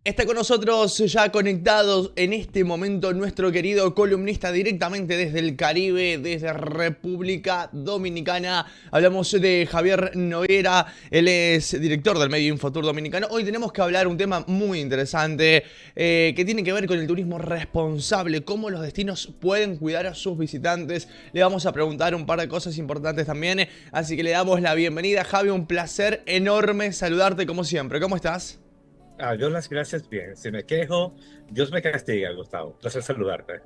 Está con nosotros ya conectados en este momento nuestro querido columnista directamente desde el Caribe, desde República Dominicana. Hablamos de Javier Noguera, él es director del medio Infotour Dominicano. Hoy tenemos que hablar un tema muy interesante que tiene que ver con el turismo responsable, cómo los destinos pueden cuidar a sus visitantes. Le vamos a preguntar un par de cosas importantes también, así que le damos la bienvenida. Javi, un placer enorme saludarte como siempre. ¿Cómo estás? Dios las gracias, bien. Si me quejo, Dios me castiga, Gustavo. Placer saludarte.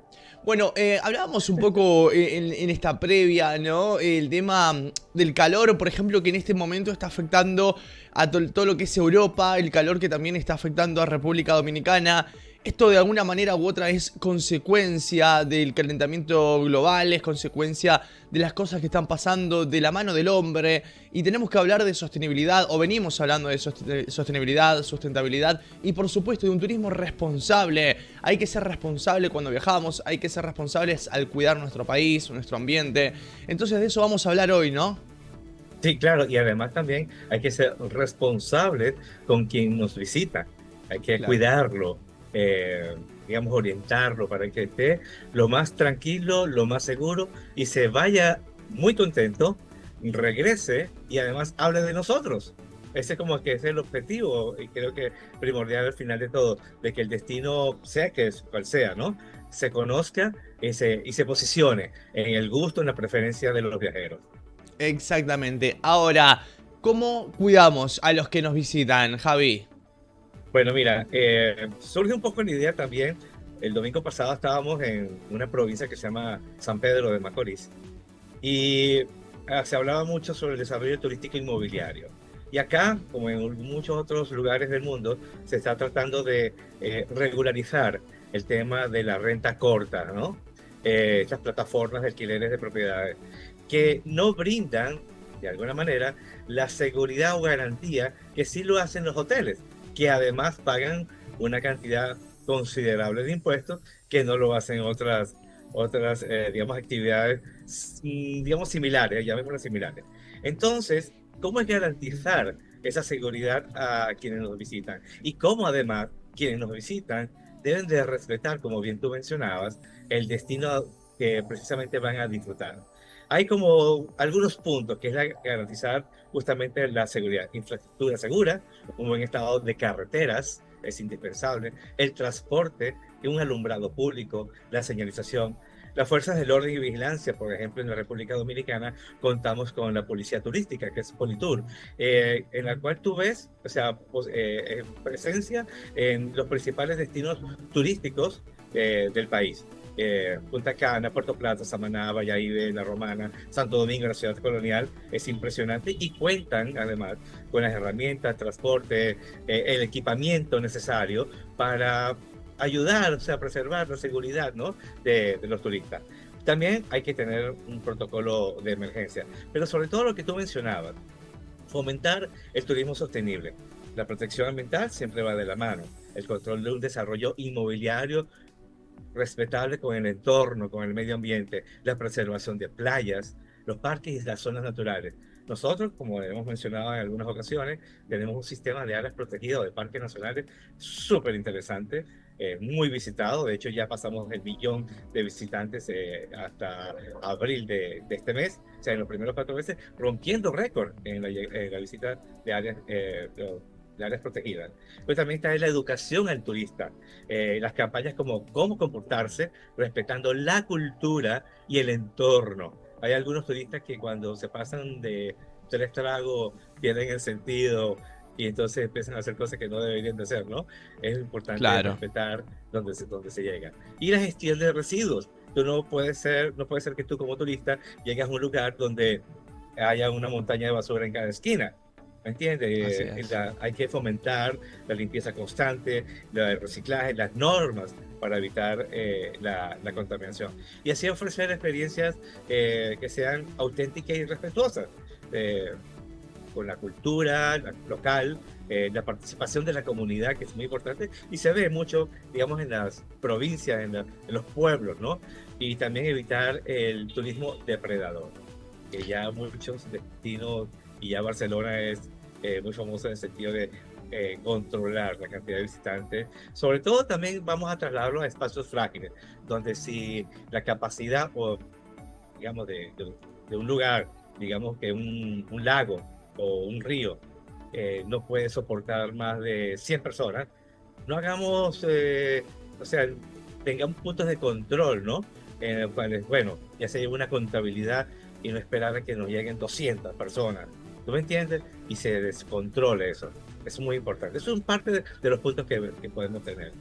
Bueno, hablábamos un poco en esta previa, ¿no? El tema del calor, por ejemplo, que en este momento está afectando a todo lo que es Europa, el calor que también está afectando a República Dominicana. Esto de alguna manera u otra es consecuencia del calentamiento global, es consecuencia de las cosas que están pasando de la mano del hombre. Y tenemos que hablar de sostenibilidad, o venimos hablando de sostenibilidad, sustentabilidad y por supuesto de un turismo responsable. Hay que ser responsable cuando viajamos, hay que ser responsables al cuidar nuestro país, nuestro ambiente. Entonces de eso vamos a hablar hoy, ¿no? Sí, claro, y además también hay que ser responsables con quien nos visita. Hay que Claro. cuidarlo, digamos, orientarlo para que esté lo más tranquilo, lo más seguro y se vaya muy contento, regrese y además hable de nosotros. Ese como que es el objetivo y creo que primordial al final de todo, de que el destino sea que es cual sea, ¿no? Se conozca y se posicione en el gusto, en la preferencia de los viajeros. Exactamente. Ahora, ¿cómo cuidamos a los que nos visitan, Javi? Bueno, mira, surge un poco la idea también. El domingo pasado estábamos en una provincia que se llama San Pedro de Macorís y se hablaba mucho sobre el desarrollo turístico inmobiliario. Y acá, como en muchos otros lugares del mundo, se está tratando de regularizar el tema de la renta corta, ¿no? Estas plataformas de alquileres de propiedades que no brindan, de alguna manera, la seguridad o garantía que sí lo hacen los hoteles, que además pagan una cantidad considerable de impuestos que no lo hacen otras digamos, actividades, digamos, similares, llamémoslas similares. Entonces, ¿cómo es garantizar esa seguridad a quienes nos visitan? Y cómo además quienes nos visitan deben de respetar, como bien tú mencionabas, el destino que precisamente van a disfrutar. Hay como algunos puntos, que es garantizar justamente la seguridad, infraestructura segura, un buen estado de carreteras, es indispensable, el transporte, un alumbrado público, la señalización. Las fuerzas del orden y vigilancia, por ejemplo, en la República Dominicana contamos con la policía turística, que es Politur, en la cual tú ves, o sea, presencia en los principales destinos turísticos del país. Punta Cana, Puerto Plata, Samaná, Valladolid, La Romana, Santo Domingo, la ciudad colonial, es impresionante y cuentan además con las herramientas, transporte, el equipamiento necesario para ayudar, o sea, a preservar la seguridad, ¿no? de los turistas. También hay que tener un protocolo de emergencia, pero sobre todo lo que tú mencionabas, fomentar el turismo sostenible. La protección ambiental siempre va de la mano. El control de un desarrollo inmobiliario respetable con el entorno, con el medio ambiente, la preservación de playas, los parques y las zonas naturales. Nosotros, como hemos mencionado en algunas ocasiones, tenemos un sistema de áreas protegidas de parques nacionales súper interesante, muy visitado. De hecho, ya pasamos el millón de visitantes hasta abril de este mes, o sea, en los primeros 4 meses, rompiendo récord en la visita de áreas protegidas. Pero también está la educación al turista, las campañas como cómo comportarse, respetando la cultura y el entorno. Hay algunos turistas que cuando se pasan de 3 tragos pierden el sentido y entonces empiezan a hacer cosas que no deberían de hacer, ¿no? Es importante Claro. respetar donde se llega. Y la gestión de residuos. Tú no puede ser que tú como turista llegues a un lugar donde haya una montaña de basura en cada esquina. ¿Me entiendes? Así es. Hay que fomentar la limpieza constante, el reciclaje, las normas para evitar la contaminación. Y así ofrecer experiencias que sean auténticas y respetuosas eh, con la cultura local, la participación de la comunidad, que es muy importante, y se ve mucho, digamos, en las provincias, en los pueblos, ¿no? Y también evitar el turismo depredador, que ya muchos destinos, y ya Barcelona es muy famoso en el sentido de controlar la cantidad de visitantes. Sobre todo también vamos a trasladarlo a espacios frágiles, donde si la capacidad, o digamos, de un lugar, digamos que un lago o un río, no puede soportar más de 100 personas, no hagamos, o sea, tengamos puntos de control, ¿no? En los cuales, bueno, ya se lleva una contabilidad y no esperar a que nos lleguen 200 personas. ¿Tú me entiendes? Y se descontrole eso. Es muy importante. Eso es parte de los puntos que podemos tener.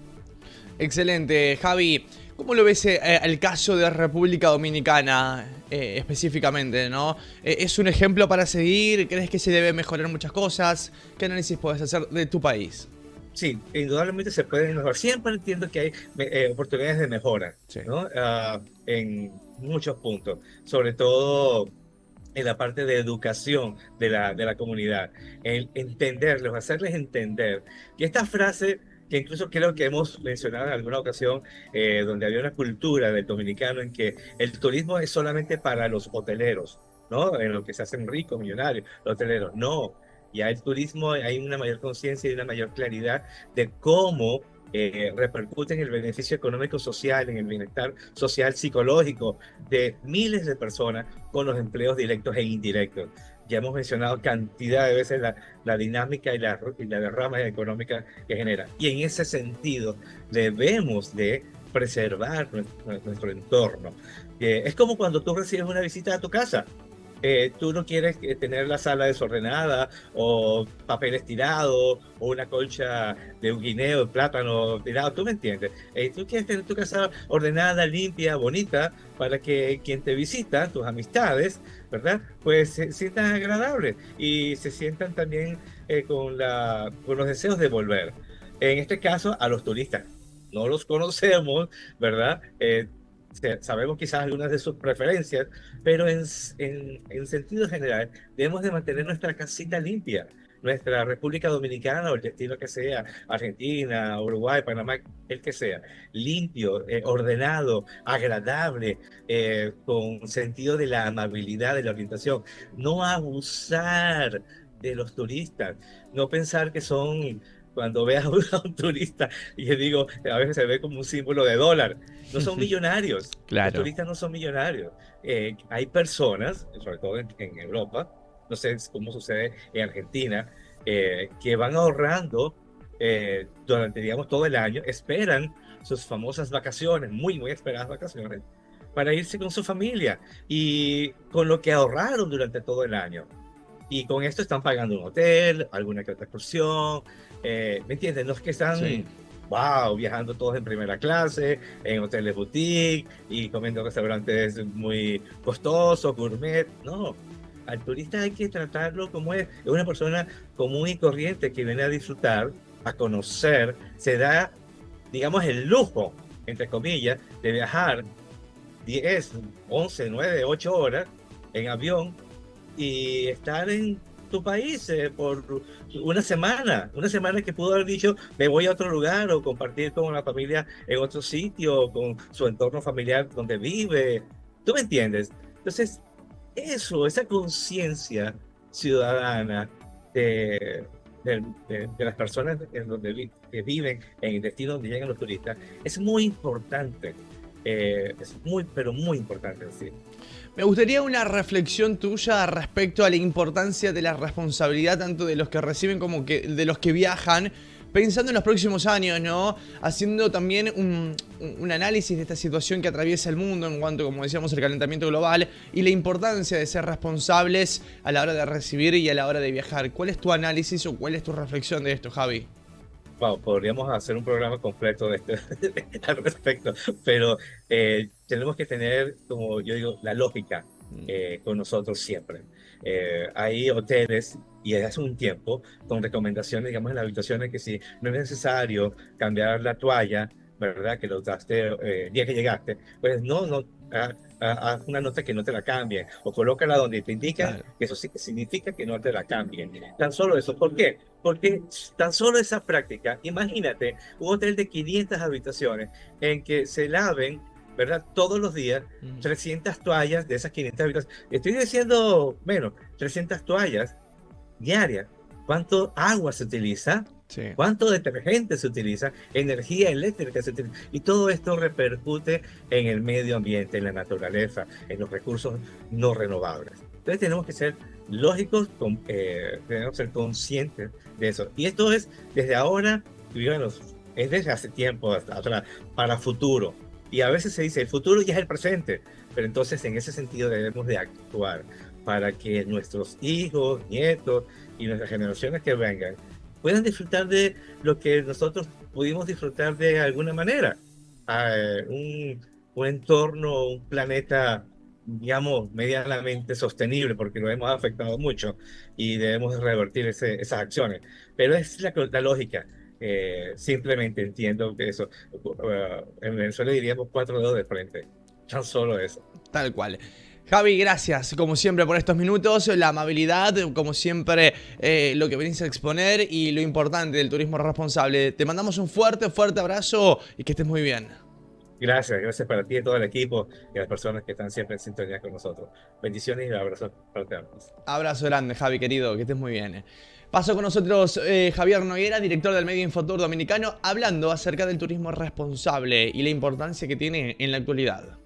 Excelente, Javi. ¿Cómo lo ves el caso de República Dominicana específicamente, ¿no? ¿Es un ejemplo para seguir? ¿Crees que se debe mejorar muchas cosas? ¿Qué análisis puedes hacer de tu país? Sí, indudablemente se pueden mejorar. Siempre entiendo que hay oportunidades de mejora, Sí. ¿no? En muchos puntos, sobre todo en la parte de educación de la comunidad, el entenderlos, hacerles entender que esta frase, que incluso creo que hemos mencionado en alguna ocasión, donde había una cultura del dominicano en que el turismo es solamente para los hoteleros, ¿no? En lo que se hacen ricos, millonarios, los hoteleros. No, ya el turismo hay una mayor conciencia y una mayor claridad de cómo repercute en el beneficio económico social, en el bienestar social psicológico de miles de personas con los empleos directos e indirectos. Ya hemos mencionado cantidad de veces la dinámica y la derrama económica que genera. Y en ese sentido debemos de preservar nuestro entorno. Es como cuando tú recibes una visita a tu casa. Tú no quieres tener la sala desordenada o papeles tirados o una colcha de un guineo, de plátano tirado, tú me entiendes. Tú quieres tener tu casa ordenada, limpia, bonita, para que quien te visita, tus amistades, ¿verdad? Pues se sientan agradables y se sientan también con los deseos de volver. En este caso, a los turistas. No los conocemos, ¿verdad? Sabemos quizás algunas de sus preferencias, pero en sentido general debemos de mantener nuestra casita limpia, nuestra República Dominicana o el destino que sea, Argentina, Uruguay, Panamá, el que sea, limpio, ordenado, agradable, con sentido de la amabilidad, de la orientación. No abusar de los turistas, no pensar que son... Cuando veas a un turista, y yo digo, a veces se ve como un símbolo de dólar, no son millonarios, los Claro. turistas no son millonarios. Hay personas, sobre todo en Europa, no sé cómo sucede en Argentina, que van ahorrando durante, digamos, todo el año, esperan sus famosas vacaciones, muy, muy esperadas vacaciones, para irse con su familia y con lo que ahorraron durante todo el año. Y con esto están pagando un hotel, alguna que otra excursión, ¿me entiendes? No es que están, Sí. wow, viajando todos en primera clase, en hoteles boutique y comiendo en restaurantes muy costosos, gourmet. No, al turista hay que tratarlo como es una persona común y corriente que viene a disfrutar, a conocer, se da, digamos, el lujo, entre comillas, de viajar 10, 11, 9, 8 horas en avión y estar en tu país por una semana que pudo haber dicho me voy a otro lugar o compartir con la familia en otro sitio, con su entorno familiar donde vive. ¿Tú me entiendes? Entonces, esa conciencia ciudadana de, de las personas en donde que viven en el destino donde llegan los turistas es muy importante. Es muy, pero muy importante, sí. Me gustaría una reflexión tuya respecto a la importancia de la responsabilidad tanto de los que reciben como que de los que viajan, pensando en los próximos años, ¿no? Haciendo también un análisis de esta situación que atraviesa el mundo en cuanto, como decíamos, al calentamiento global y la importancia de ser responsables a la hora de recibir y a la hora de viajar. ¿Cuál es tu análisis o cuál es tu reflexión de esto, Javi? Wow, podríamos hacer un programa completo al respecto, pero tenemos que tener, como yo digo, la lógica con nosotros siempre. Hay hoteles, y desde hace un tiempo, con recomendaciones, digamos, en las habitaciones que si no es necesario cambiar la toalla, ¿verdad? Que lo usaste el día que llegaste, pues no, haz una nota que no te la cambien, o colócala donde te indican Claro. que eso sí significa que no te la cambien. Tan solo eso, ¿por qué? Porque tan solo esa práctica, imagínate un hotel de 500 habitaciones en que se laven, ¿verdad? Todos los días, 300 toallas de esas 500 habitaciones. Estoy diciendo menos, 300 toallas diarias. ¿Cuánto agua se utiliza? Sí. ¿Cuánto detergente se utiliza? Energía eléctrica se utiliza. Y todo esto repercute en el medio ambiente, en la naturaleza, en los recursos no renovables. Entonces tenemos que ser lógicos, tenemos que ser conscientes de eso. Y esto es desde ahora, y bueno, es desde hace tiempo hasta atrás, para futuro. Y a veces se dice, el futuro ya es el presente, pero entonces en ese sentido debemos de actuar para que nuestros hijos, nietos y nuestras generaciones que vengan puedan disfrutar de lo que nosotros pudimos disfrutar de alguna manera. Un entorno, un planeta, digamos, medianamente sostenible, porque lo hemos afectado mucho y debemos revertir esas acciones. Pero es la lógica. Simplemente entiendo que eso, en Venezuela diríamos cuatro dedos de frente, tan solo eso. Tal cual. Javi, gracias como siempre por estos minutos, la amabilidad, como siempre lo que venís a exponer y lo importante del turismo responsable. Te mandamos un fuerte, fuerte abrazo y que estés muy bien. Gracias para ti y todo el equipo y a las personas que están siempre en sintonía con nosotros. Bendiciones y abrazos para ambos. Abrazo grande, Javi, querido, que estés muy bien. Pasó con nosotros Javier Noguera, director del medio Infotour Dominicano, hablando acerca del turismo responsable y la importancia que tiene en la actualidad.